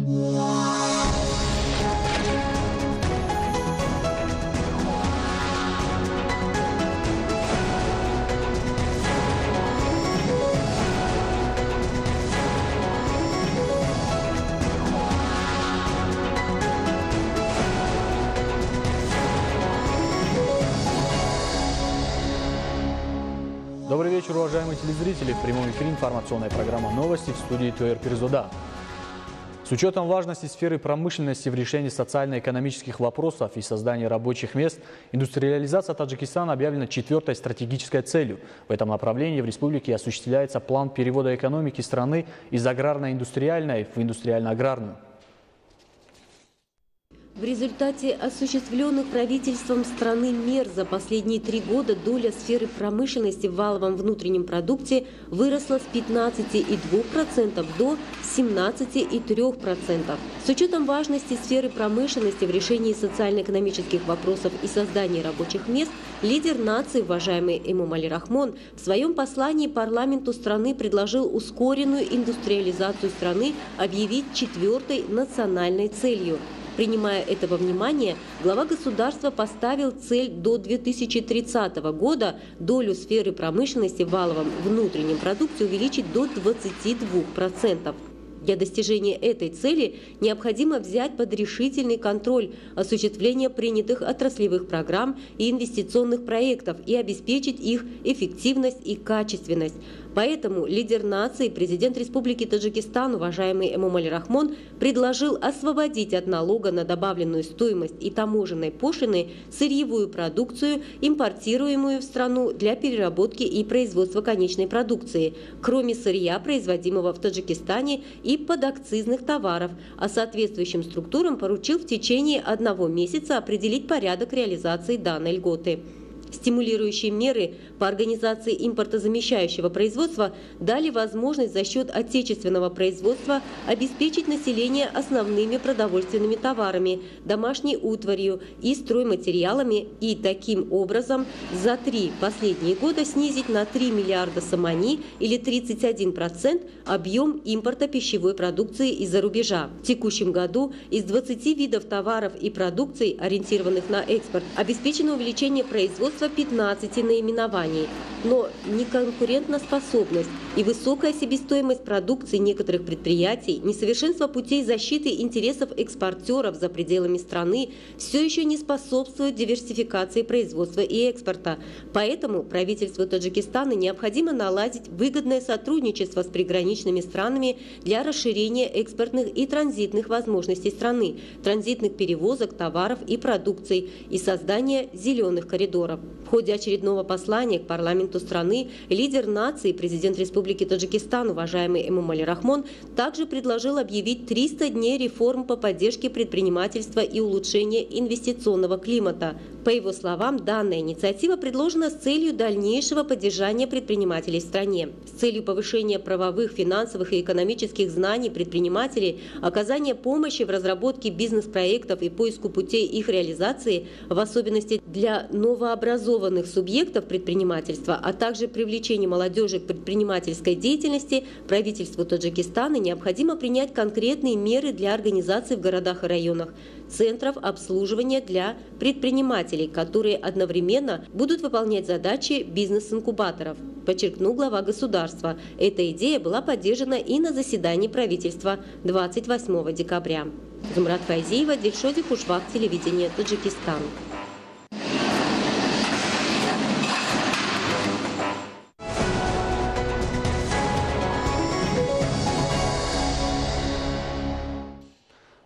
Добрый вечер, уважаемые телезрители. В прямом эфире информационная программа «Новости» в студии Туэр Пирзода. С учетом важности сферы промышленности в решении социально-экономических вопросов и создании рабочих мест, индустриализация Таджикистана объявлена 4-й стратегической целью. В этом направлении в республике осуществляется план перевода экономики страны из аграрно-индустриальной в индустриально-аграрную. В результате осуществленных правительством страны мер за последние 3 года доля сферы промышленности в валовом внутреннем продукте выросла с 15,2% до 17,3%. С учетом важности сферы промышленности в решении социально-экономических вопросов и создании рабочих мест, лидер нации, уважаемый Эмомали Рахмон, в своем послании парламенту страны предложил ускоренную индустриализацию страны объявить 4-й национальной целью. Принимая это во внимание, глава государства поставил цель до 2030 года долю сферы промышленности в валовом внутреннем продукте увеличить до 22%. Для достижения этой цели необходимо взять под решительный контроль осуществление принятых отраслевых программ и инвестиционных проектов и обеспечить их эффективность и качественность. Поэтому лидер нации, президент Республики Таджикистан, уважаемый Эмомали Рахмон, предложил освободить от налога на добавленную стоимость и таможенной пошлины сырьевую продукцию, импортируемую в страну для переработки и производства конечной продукции, кроме сырья, производимого в Таджикистане, и подакцизных товаров, а соответствующим структурам поручил в течение 1 месяца определить порядок реализации данной льготы. Стимулирующие меры по организации импортозамещающего производства дали возможность за счет отечественного производства обеспечить население основными продовольственными товарами, домашней утварью и стройматериалами и таким образом за 3 последние года снизить на 3 миллиарда самани или 31% объем импорта пищевой продукции из-за рубежа. В текущем году из 20 видов товаров и продукций, ориентированных на экспорт, обеспечено увеличение производства 15 наименований, но неконкурентоспособность и высокая себестоимость продукции некоторых предприятий, несовершенство путей защиты интересов экспортеров за пределами страны все еще не способствуют диверсификации производства и экспорта. Поэтому правительству Таджикистана необходимо наладить выгодное сотрудничество с приграничными странами для расширения экспортных и транзитных возможностей страны, транзитных перевозок товаров и продукций и создания зеленых коридоров. В ходе очередного послания к парламенту страны лидер нации, президент Республики Таджикистан, уважаемый Эмомали Рахмон, также предложил объявить 300 дней реформ по поддержке предпринимательства и улучшения инвестиционного климата. По его словам, данная инициатива предложена с целью дальнейшего поддержания предпринимателей в стране, с целью повышения правовых, финансовых и экономических знаний предпринимателей, оказания помощи в разработке бизнес-проектов и поиску путей их реализации, в особенности для новообразованных субъектов предпринимательства, а также привлечение молодежи к предпринимательской деятельности, правительству Таджикистана необходимо принять конкретные меры для организации в городах и районах центров обслуживания для предпринимателей, которые одновременно будут выполнять задачи бизнес-инкубаторов, подчеркнул глава государства. Эта идея была поддержана и на заседании правительства 28 декабря. Зумрат Файзиева, Дильшоди Хушвак, телевидение Таджикистан.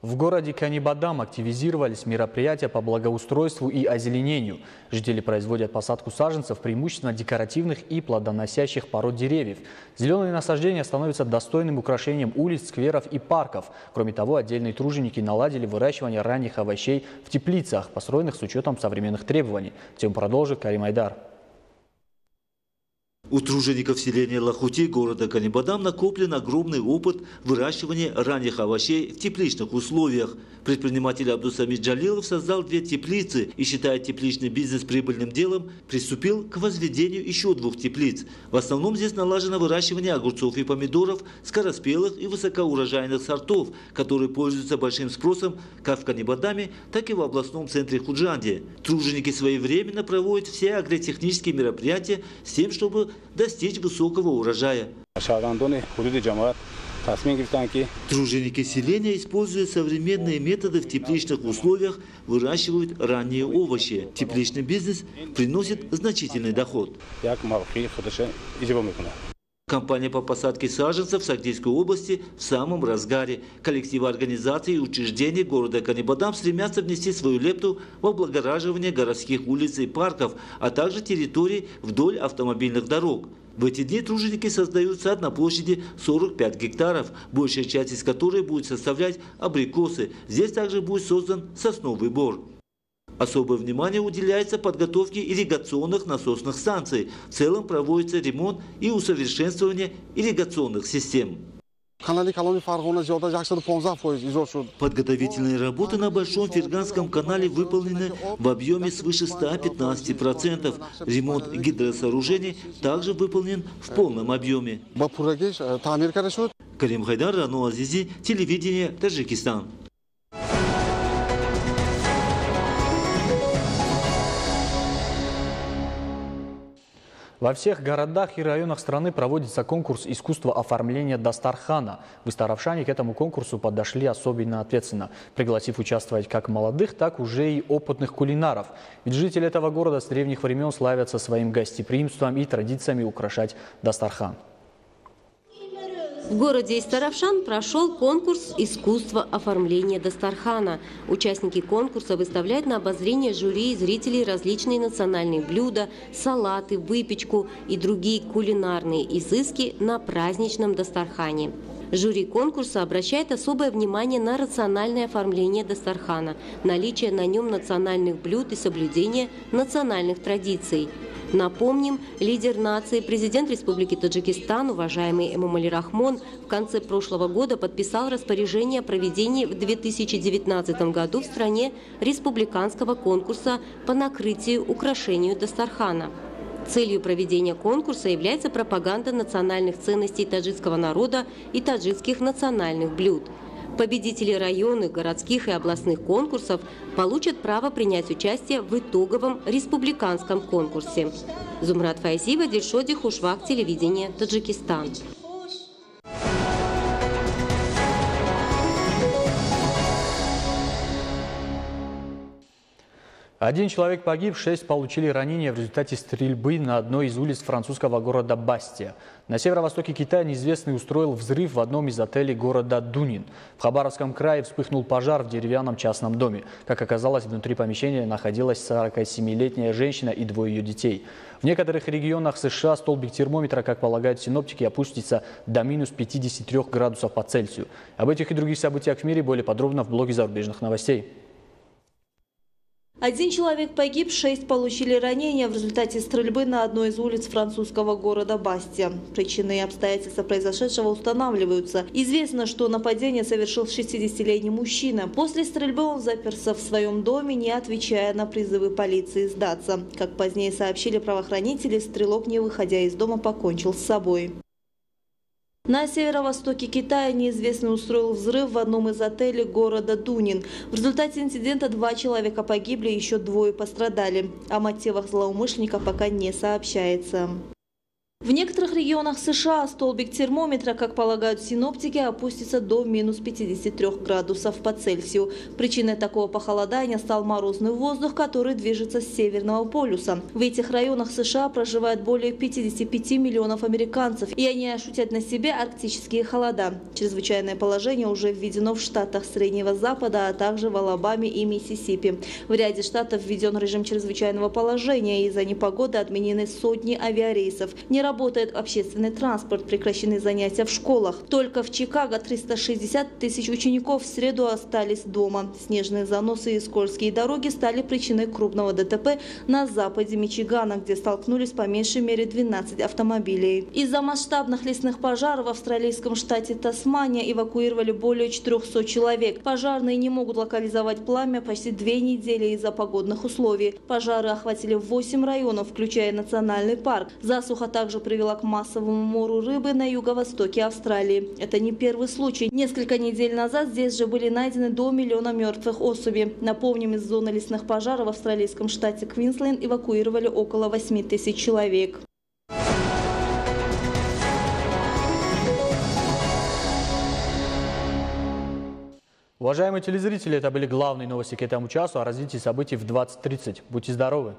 В городе Канибадам активизировались мероприятия по благоустройству и озеленению. Жители производят посадку саженцев преимущественно декоративных и плодоносящих пород деревьев. Зеленые насаждения становятся достойным украшением улиц, скверов и парков. Кроме того, отдельные труженики наладили выращивание ранних овощей в теплицах, построенных с учетом современных требований. Тему продолжит Карим Айдар. У тружеников селения Лахути города Канибадам накоплен огромный опыт выращивания ранних овощей в тепличных условиях. Предприниматель Абдусамид Джалилов создал 2 теплицы и, считая тепличный бизнес прибыльным делом, приступил к возведению еще 2 теплиц. В основном здесь налажено выращивание огурцов и помидоров, скороспелых и высокоурожайных сортов, которые пользуются большим спросом как в Канибадаме, так и в областном центре Худжанде. Труженики своевременно проводят все агротехнические мероприятия с тем, чтобы достичь высокого урожая. Труженики селения используют современные методы в тепличных условиях, выращивают ранние овощи. Тепличный бизнес приносит значительный доход. Кампания по посадке саженцев в Сагдийской области в самом разгаре. Коллективы организаций и учреждений города Канибадам стремятся внести свою лепту в облагораживание городских улиц и парков, а также территорий вдоль автомобильных дорог. В эти дни труженики создают сад на площади 45 гектаров, большая часть из которой будет составлять абрикосы. Здесь также будет создан сосновый бор. Особое внимание уделяется подготовке ирригационных насосных станций. В целом проводится ремонт и усовершенствование ирригационных систем. Подготовительные работы на Большом Ферганском канале выполнены в объеме свыше 115%. Ремонт гидросооружений также выполнен в полном объеме. Карим Хайдар, Рано Азизи, телевидение Таджикистан. Во всех городах и районах страны проводится конкурс искусства оформления дастархана. Выставравшане к этому конкурсу подошли особенно ответственно, пригласив участвовать как молодых, так уже и опытных кулинаров. Ведь жители этого города с древних времен славятся своим гостеприимством и традициями украшать дастархан. В городе Истаравшан прошел конкурс искусства оформления дастархана. Участники конкурса выставляют на обозрение жюри и зрителей различные национальные блюда, салаты, выпечку и другие кулинарные изыски на праздничном дастархане. Жюри конкурса обращает особое внимание на рациональное оформление дастархана, наличие на нем национальных блюд и соблюдение национальных традиций. Напомним, лидер нации, президент Республики Таджикистан, уважаемый Эмомали Рахмон, в конце прошлого года подписал распоряжение о проведении в 2019 году в стране республиканского конкурса по накрытию украшению дастархана. Целью проведения конкурса является пропаганда национальных ценностей таджикского народа и таджикских национальных блюд. Победители районных, городских и областных конкурсов получат право принять участие в итоговом республиканском конкурсе. Зумрат Файзиева, Дильшоди Хушвак, телевидение Таджикистан. Один человек погиб, 6 получили ранения в результате стрельбы на одной из улиц французского города Бастия. На северо-востоке Китая неизвестный устроил взрыв в одном из отелей города Дунин. В Хабаровском крае вспыхнул пожар в деревянном частном доме. Как оказалось, внутри помещения находилась 47-летняя женщина и 2 ее детей. В некоторых регионах США столбик термометра, как полагают синоптики, опустится до минус 53 градусов по Цельсию. Об этих и других событиях в мире более подробно в блоге зарубежных новостей. Один человек погиб, 6 получили ранения в результате стрельбы на одной из улиц французского города Бастия. Причины и обстоятельства произошедшего устанавливаются. Известно, что нападение совершил 60-летний мужчина. После стрельбы он заперся в своем доме, не отвечая на призывы полиции сдаться. Как позднее сообщили правоохранители, стрелок, не выходя из дома, покончил с собой. На северо-востоке Китая неизвестный устроил взрыв в одном из отелей города Дунин. В результате инцидента 2 человека погибли, еще 2 пострадали. О мотивах злоумышленника пока не сообщается. В некоторых регионах США столбик термометра, как полагают синоптики, опустится до минус 53 градусов по Цельсию. Причиной такого похолодания стал морозный воздух, который движется с Северного полюса. В этих районах США проживает более 55 миллионов американцев, и они ощутят на себе арктические холода. Чрезвычайное положение уже введено в штатах Среднего Запада, а также в Алабаме и Миссисипи. В ряде штатов введен режим чрезвычайного положения, и из-за непогоды отменены сотни авиарейсов. Не работает общественный транспорт, прекращены занятия в школах. Только в Чикаго 360 тысяч учеников в среду остались дома. Снежные заносы и скользкие дороги стали причиной крупного ДТП на западе Мичигана, где столкнулись по меньшей мере 12 автомобилей. Из-за масштабных лесных пожаров в австралийском штате Тасмания эвакуировали более 400 человек. Пожарные не могут локализовать пламя почти 2 недели из-за погодных условий. Пожары охватили 8 районов, включая национальный парк. Засуха также привела к массовому мору рыбы на юго-востоке Австралии. Это не первый случай. Несколько недель назад здесь же были найдены до 1 миллиона мертвых особей. Напомним, из зоны лесных пожаров в австралийском штате Квинсленд эвакуировали около 8 тысяч человек. Уважаемые телезрители, это были главные новости к этому часу. О развитии событий в 20:30. Будьте здоровы!